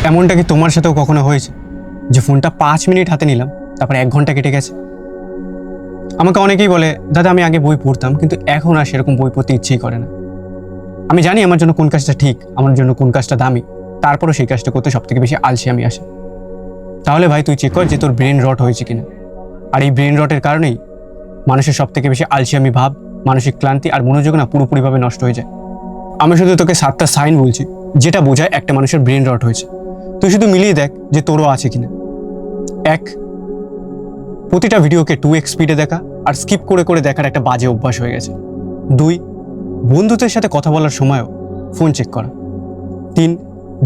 এমনটা কি তোমার সাথেও কখনো হয়েছে যে ফোনটা 5 মিনিট হাতে নিলাম, তারপর 1 ঘন্টা কেটে গেছে? আমাকে অনেকেই বলে, দাদা আমি আগে বই পড়তাম, কিন্তু এখন আর সেরকম বই পড়তে ইচ্ছেই করে না। আমি জানি আমার জন্য কোন কাজটা ঠিক, আমার জন্য কোন কাজটা দামি, তারপরও সেই কাজটা করতে সব থেকে বেশি আলসি আমি আসি। তাহলে ভাই তুই চেক কর যে তোর ব্রেন রট হয়েছে কিনা। আর এই ব্রেন রটের কারণেই মানুষের সব থেকে বেশি আলসিয়ামি ভাব, মানসিক ক্লান্তি আর মনোযোগ না পুরোপুরিভাবে নষ্ট হয়ে যায়। আমি শুধু তোকে 7টা সাইন বলছি যেটা বোঝায় একটা মানুষের ব্রেন রট হয়েছে। তুই শুধু মিলিয়ে দেখ যে তোরও আছে কিনা। 1, প্রতিটা ভিডিওকে 2x স্পিডে দেখা আর স্কিপ করে করে দেখার একটা বাজে অভ্যাস হয়ে গেছে। 2, বন্ধুদের সাথে কথা বলার সময়ও ফোন চেক করা। 3,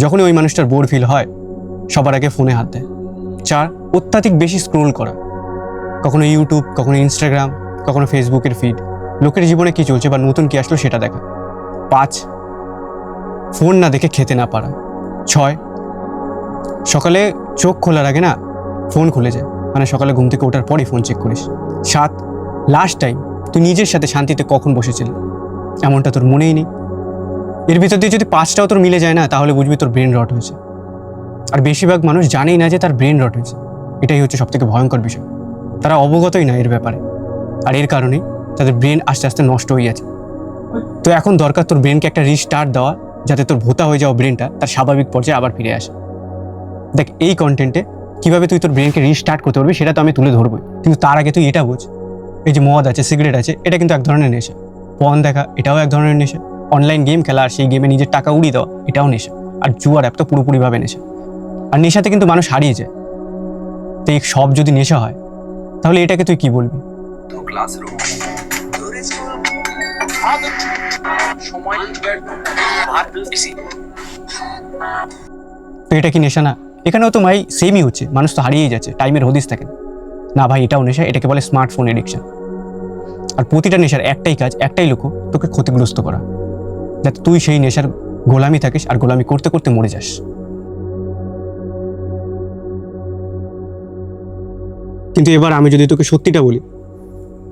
যখনই ওই মানুষটার বোর ফিল হয় সবার আগে ফোনে হাত দেয়। 4, অত্যাধিক বেশি স্ক্রোল করা, কখনো ইউটিউব, কখনো ইনস্টাগ্রাম, কখনো ফেসবুকের ফিড, লোকের জীবনে কি চলছে বা নতুন কি আসলো সেটা দেখা। 5, ফোন না দেখে খেতে না পারা। 6, সকালে চোখ খোলার আগে না ফোন খুলে যায়, মানে সকালে ঘুম থেকে ওঠার পরই ফোন চেক করিস। 7, লাস্ট টাইম তুই নিজের সাথে শান্তিতে কখন বসেছিলি এমনটা তোর মনেই নেই। এর ভিতর দিয়ে যদি 5টাও তোর মিলে যায় না, তাহলে বুঝবি তোর ব্রেন রট হয়েছে। আর বেশিরভাগ মানুষ জানেই না যে তার ব্রেন রট হয়েছে, এটাই হচ্ছে সবথেকে ভয়ঙ্কর বিষয়। তারা অবগতই না এর ব্যাপারে, আর এর কারণেই তাদের ব্রেন আস্তে আস্তে নষ্ট হয়ে যাচ্ছে। তো এখন দরকার তোর ব্রেনকে একটা রিস্টার্ট দেওয়া, যাতে তোর ভোতা হয়ে যাওয়া ব্রেনটা তার স্বাভাবিক পর্যায়ে আবার ফিরে আসে। দেখ, এই কন্টেন্টে কীভাবে তুই তোর ব্রেনকে রিস্টার্ট করতে পারবি সেটা তো আমি তুলে ধরবই, কিন্তু তার আগে তুই এটা বোঝ, এই যে মদ আছে, সিগারেট আছে, এটা কিন্তু এক ধরনের নেশা। পর্ন দেখা, এটাও এক ধরনের নেশা। অনলাইন গেম খেলা আর সেই গেমে নিজের টাকা উড়িয়ে দেওয়া, এটাও নেশা। আর জুয়ার অ্যাপ তো পুরোপুরিভাবে নেশা। আর নেশাতে কিন্তু মানুষ হারিয়ে যায়। তো এই সব যদি নেশা হয়, তাহলে এটাকে তুই কি বলবি? তো এটা কি নেশা না? এখানেও তো ভাই সেমই হচ্ছে, মানুষ তো হারিয়েই যাচ্ছে, টাইমের হদিস থাকে না। ভাই এটাও নেশা, এটাকে বলে স্মার্টফোন এডিকশন। আর প্রতিটা নেশার একটাই কাজ, একটাই লক্ষ্য, তোকে ক্ষতিগ্রস্ত করা, যাতে তুই সেই নেশার গোলামি থাকিস আর গোলামি করতে করতে মরে যাস। কিন্তু এবার আমি যদি তোকে সত্যিটা বলি,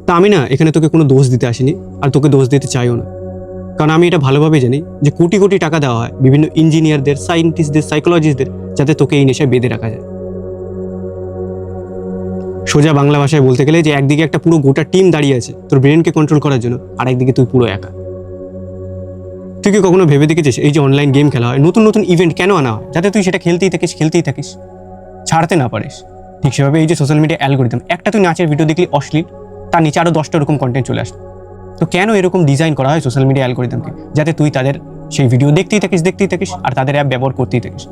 তা আমি না এখানে তোকে কোনো দোষ দিতে আসিনি, আর তোকে দোষ দিতে চাইও না। কারণ আমি এটা ভালোভাবে জানি যে কোটি কোটি টাকা দেওয়া হয় বিভিন্ন ইঞ্জিনিয়ারদের, সায়েন্টিস্টদের, সাইকোলজিস্টদের, যাতে তোকে এই নেশায় বেঁধে রাখা যায়। সোজা বাংলা ভাষায় বলতে গেলে যে একদিকে একটা পুরো গোটা টিম দাঁড়িয়ে আছে তোর ব্রেনকে কন্ট্রোল করার জন্য, আর একদিকে তুই পুরো একা। তুই কি কখনো ভেবে দেখেছিস এই যে অনলাইন গেম খেলা হয়, নতুন নতুন ইভেন্ট কেন আনা হয়? যাতে তুই সেটা খেলতেই থাকিস, ছাড়তে না পারিস। ঠিক সেভাবে এই যে সোশ্যাল মিডিয়া অ্যালগরিদম, একটা তুই নাচের ভিডিও দেখলি অশ্লীল, তার নিচে আরও 10টা এরকম কন্টেন্ট চলে আসলো। তো কেন এরকম ডিজাইন করা হয় সোশ্যাল মিডিয়া অ্যালগরিদমকে? যাতে তুই তাদের সেই ভিডিও দেখতেই থাকিস আর তাদের অ্যাপ ব্যবহার করতেই থাকিস।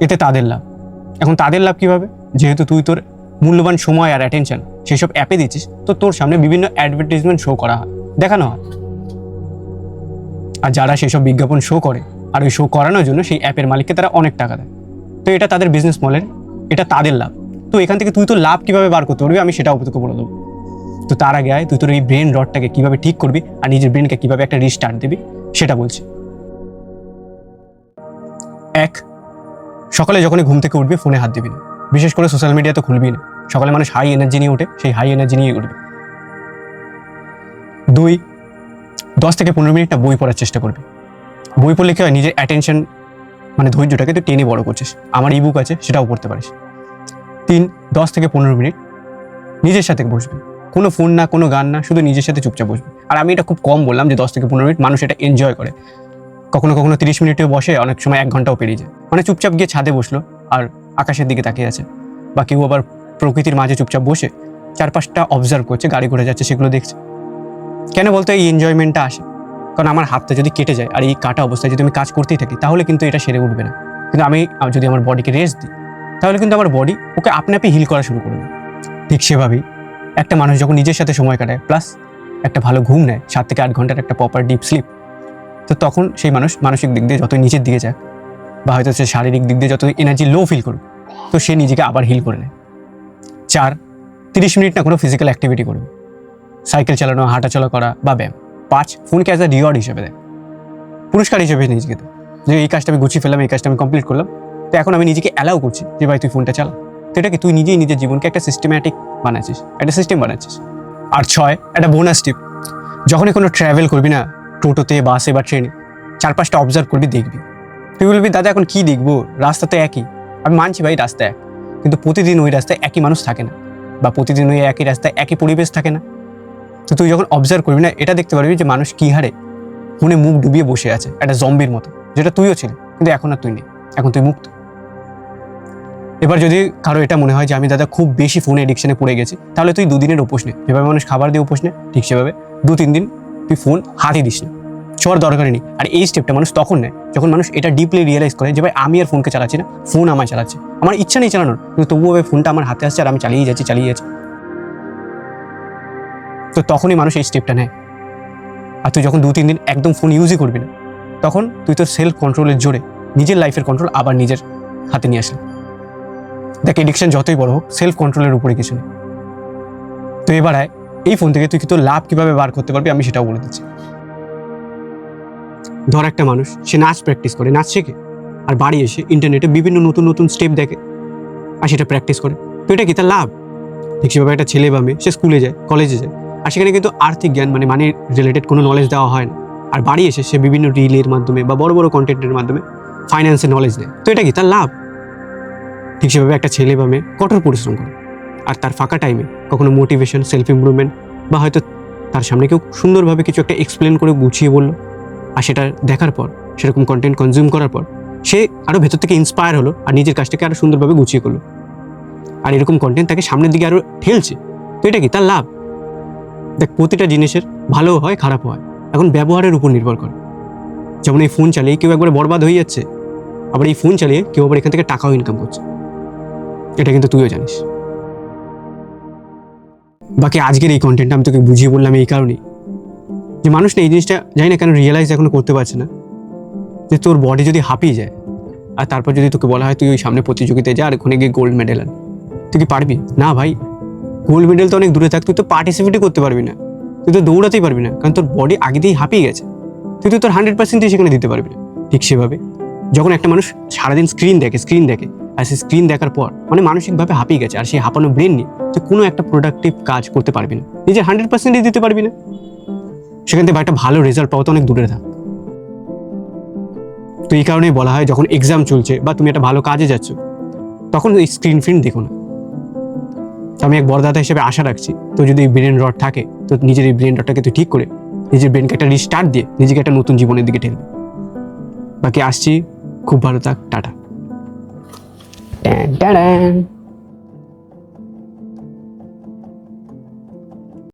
এতে তাদের লাভ। এখন তাদের লাভ কীভাবে? যেহেতু তুই তোর মূল্যবান সময় আর অ্যাটেনশন সেই সব অ্যাপে দিচ্ছিস, তো তোর সামনে বিভিন্ন অ্যাডভার্টাইজমেন্ট শো করা হয়, দেখানো হয়। আর যারা সেই সব বিজ্ঞাপন শো করে আর ওই শো করানোর জন্য সেই অ্যাপের মালিককে তারা অনেক টাকা দেয়। তো এটা তাদের বিজনেস মডেল, এটা তাদের লাভ। তো এখান থেকে তুই তোর লাভ কীভাবে বার করতে পারবি আমি সেটাও তোকে বলে দেবো। তো তার আগে আয় তুই তোর এই ব্রেন রটটাকে কীভাবে ঠিক করবি আর নিজের ব্রেনকে কীভাবে একটা রিস্টার্ট দিবি সেটা বলছি। 1, সকালে যখনই ঘুম থেকে উঠবি ফোনে হাত দিবি না, বিশেষ করে সোশ্যাল মিডিয়া তো খুলবি না। সকালে মানুষ হাই এনার্জি নিয়ে ওঠে, সেই হাই এনার্জি নিয়ে উঠবে। 2, 10 থেকে 15 মিনিট বই পড়ার চেষ্টা করবি। বই পড়লে কি হয়, নিজের অ্যাটেনশন মানে ধৈর্যটাকে তুই টেনে বড় করছিস। আমার ইবুক আছে, সেটাও পড়তে পারিস। 3, 10 থেকে 15 মিনিট নিজের সাথে বসবি, কোনো ফোন না, কোনো গান না, শুধু নিজের সাথে চুপচাপ বসবি। আর আমি এটা খুব কম বললাম যে 10 থেকে 15 মিনিট, মানুষ এটা এনজয় করে। কখনো কখনো 30 মিনিটেও বসে, অনেক সময় 1 ঘন্টাও পেরিয়ে যায়। মানে চুপচাপ গিয়ে ছাদে বসলো আর আকাশের দিকে তাকিয়ে আছে, বা কেউ আবার প্রকৃতির মাঝে চুপচাপ বসে চারপাশটা অবজার্ভ করছে, গাড়ি ঘোড়া যাচ্ছে সেগুলো দেখছে। কেন বলতো এই এনজয়মেন্টটা আসে? কারণ আমার হাতটা যদি কেটে যায় আর এই কাটা অবস্থায় যদি আমি কাজ করতেই থাকি, তাহলে কিন্তু এটা সেরে উঠবে না। কিন্তু আমি যদি আমার বডিকে রেস্ট দিই, তাহলে কিন্তু আমার বডি ওকে আপনি হিল করা শুরু করবে। ঠিক সেভাবেই একটা মানুষ যখন নিজের সাথে সময় কাটায়, প্লাস একটা ভালো ঘুম নেয়, 7 থেকে 8 ঘন্টার একটা প্রপার ডিপ স্লিপ, তো তখন সেই মানুষ মানসিক দিক দিয়ে যতই নিচের দিকে যাক, বা হয়তো সে শারীরিক দিক দিয়ে যতই এনার্জি লো ফিল করুক, তো সে নিজেকে আবার হিল করে নেয়। 4, 30 মিনিট না কোনো ফিজিক্যাল অ্যাক্টিভিটি করবে, সাইকেল চালানো, হাঁটাচলা করা বা ব্যায়াম। 5, ফোনকে অ্যাজ আ রিওয়ার্ড হিসেবে দেয়, পুরস্কার হিসেবে নিজেকে দেয়, যে এই কাজটা আমি গুছিয়ে ফেললাম, এই কাজটা আমি কমপ্লিট করলাম, তো এখন আমি নিজেকে অ্যালাউ করছি যে ভাই তুই ফোনটা চালা। তো এটা কি তুই নিজেই নিজের জীবনকে একটা সিস্টেম্যাটিক বানাচ্ছিস, একটা সিস্টেম বানাচ্ছিস। আর 6, একটা বোনাস টিপ, যখনই কোনো ট্রাভেল করবি না, টোটোতে, বাসে বা ট্রেনে, চারপাশটা অবজার্ভ করবি, দেখবি তুই বলবি দাদা এখন কি দেখবো, রাস্তা তো একই। আমি মানছি ভাই রাস্তা এক, কিন্তু প্রতিদিন ওই রাস্তায় একই মানুষ থাকে না, বা প্রতিদিন ওই একই রাস্তায় একই পরিবেশ থাকে না। তো তুই যখন অবজার্ভ করবি না, এটা দেখতে পারবি যে মানুষ কী হারে ফোনে মুখ ডুবিয়ে বসে আছে একটা জম্বির মতো, যেটা তুইও ছিলি, কিন্তু এখন আর তুই নেই, এখন তুই মুক্ত। এবার যদি কারো এটা মনে হয় যে আমি দাদা খুব বেশি ফোনে এডিকশনে পড়ে গেছি, তাহলে তুই 2 দিনের উপোস নে। যেভাবে মানুষ খাবার দিয়ে উপোস নে, ঠিক সেভাবে 2-3 দিন তুই ফোন হাতই দিস না, ছোঁয়ার দরকারই নেই। আর এই স্টেপটা মানুষ তখন নেয় যখন মানুষ এটা ডিপলি রিয়েলাইজ করে যে ভাই আমি আর ফোনকে চালাচ্ছি না, ফোন আমায় চালাচ্ছে, আমার ইচ্ছা নেই চালানোর, কিন্তু তবুও ভাই ফোনটা আমার হাতে আসছে আর আমি চালিয়ে যাচ্ছি। তো তখনই মানুষ এই স্টেপটা নেয়। আর তুই যখন 2-3 দিন একদম ফোন ইউজই করবি না, তখন তুই তোর সেলফ কন্ট্রোলের জোরে নিজের লাইফের কন্ট্রোল আবার নিজের হাতে নিয়ে আসলি। দেখ, এডিকশন যতই বড় হোক, সেলফ কন্ট্রোলের উপরে কিছু নেই। তো এবার আয়, এই ফোন থেকে তুই কি তোর লাভ কিভাবে বার করতে পারবি আমি সেটাও বলে দিচ্ছি। ধর একটা মানুষ, সে নাচ প্র্যাকটিস করে, নাচ শেখে, আর বাড়ি এসে ইন্টারনেটে বিভিন্ন নতুন নতুন স্টেপ দেখে আর সেটা প্র্যাকটিস করে। তো এটা কি তার লাভ? ঠিক সেভাবে একটা ছেলে বা মেয়ে, সে স্কুলে যায়, কলেজে যায়, আর সেখানে কিন্তু আর্থিক জ্ঞান মানে মানি রিলেটেড কোনো নলেজ দেওয়া হয় না, আর বাড়ি এসে সে বিভিন্ন রিলের মাধ্যমে বা বড় বড় কন্টেন্টের মাধ্যমে ফাইন্যান্সের নলেজ নেয়। তো এটা কি তার লাভ? ঠিক সেভাবে একটা ছেলে বা মেয়ে কঠোর পরিশ্রম করে, আর তার ফাঁকা টাইমে কখনো মোটিভেশন, সেলফ ইমপ্রুভমেন্ট, বা হয়তো তার সামনে কেউ সুন্দরভাবে কিছু একটা এক্সপ্লেন করে গুছিয়ে বললো, আর সেটা দেখার পর, সেরকম কন্টেন্ট কনজিউম করার পর সে আরও ভেতর থেকে ইন্সপায়ার হলো আর নিজের কাজটাকে আরও সুন্দরভাবে গুছিয়ে করলো, আর এরকম কন্টেন্ট তাকে সামনের দিকে আরও ঠেলছে। তো এটা কি তার লাভ? দেখ, প্রতিটা জিনিসের ভালোও হয়, খারাপও হয়, এখন ব্যবহারের উপর নির্ভর করে। যেমন এই ফোন চালিয়ে কেউ একবারে বরবাদ হয়ে যাচ্ছে, আবার এই ফোন চালিয়ে কেউ আবার এখান থেকে টাকাও ইনকাম করছে, এটা কিন্তু তুইও জানিস। বাকি আজকের এই কন্টেন্টটা আমি তোকে বুঝিয়ে বললাম এই কারণেই যে মানুষ না এই জিনিসটা জানি না কেন রিয়েলাইজ এখনো করতে পারছে না, যে তোর বডি যদি হাঁপিয়ে যায় আর তারপর যদি তোকে বলা হয় তুই ওই সামনে প্রতিযোগিতায় যা আর ওখানে গিয়ে গোল্ড মেডেল আন, তুই কি পারবি? না ভাই, গোল্ড মেডেল তো অনেক দূরে থাক, তুই তো পার্টিসিপেটই করতে পারবি না, তুই তো দৌড়াতেই পারবি না, কারণ তোর বডি আগে দিয়েই হাঁপিয়ে গেছে, তুই তো তোর 100% সেখানে দিতে পারবি না। ঠিক সেভাবে যখন একটা মানুষ সারাদিন স্ক্রিন দেখে আর সে স্ক্রিন দেখার পর মানে মানসিকভাবে হাঁপিয়ে গেছে, আর সেই হাঁপানো ব্রেন নিয়ে তুই কোনো একটা প্রোডাক্টিভ কাজ করতে পারবি না, নিজের 100%ই দিতে পারবি না, সেখান থেকে একটা ভালো রেজাল্ট পাওয়া তো অনেক দূরে থাক। তো এই কারণেই বলা হয় যখন এক্সাম চলছে বা তুমি একটা ভালো কাজে যাচ্ছ, তখন ওই স্ক্রিন ফিন দেখো না। আমি এক বড়দাদা হিসেবে আশা রাখছি তো যদি এই ব্রেন রড থাকে, তো নিজের এই ব্রেন রডটাকে তুই ঠিক করে নিজের ব্রেনকে একটা রিস্টার্ট দিয়ে নিজেকে একটা নতুন জীবনের দিকে ঠেলবে। বাকি আসছি, খুব ভালো থাক, টাটা।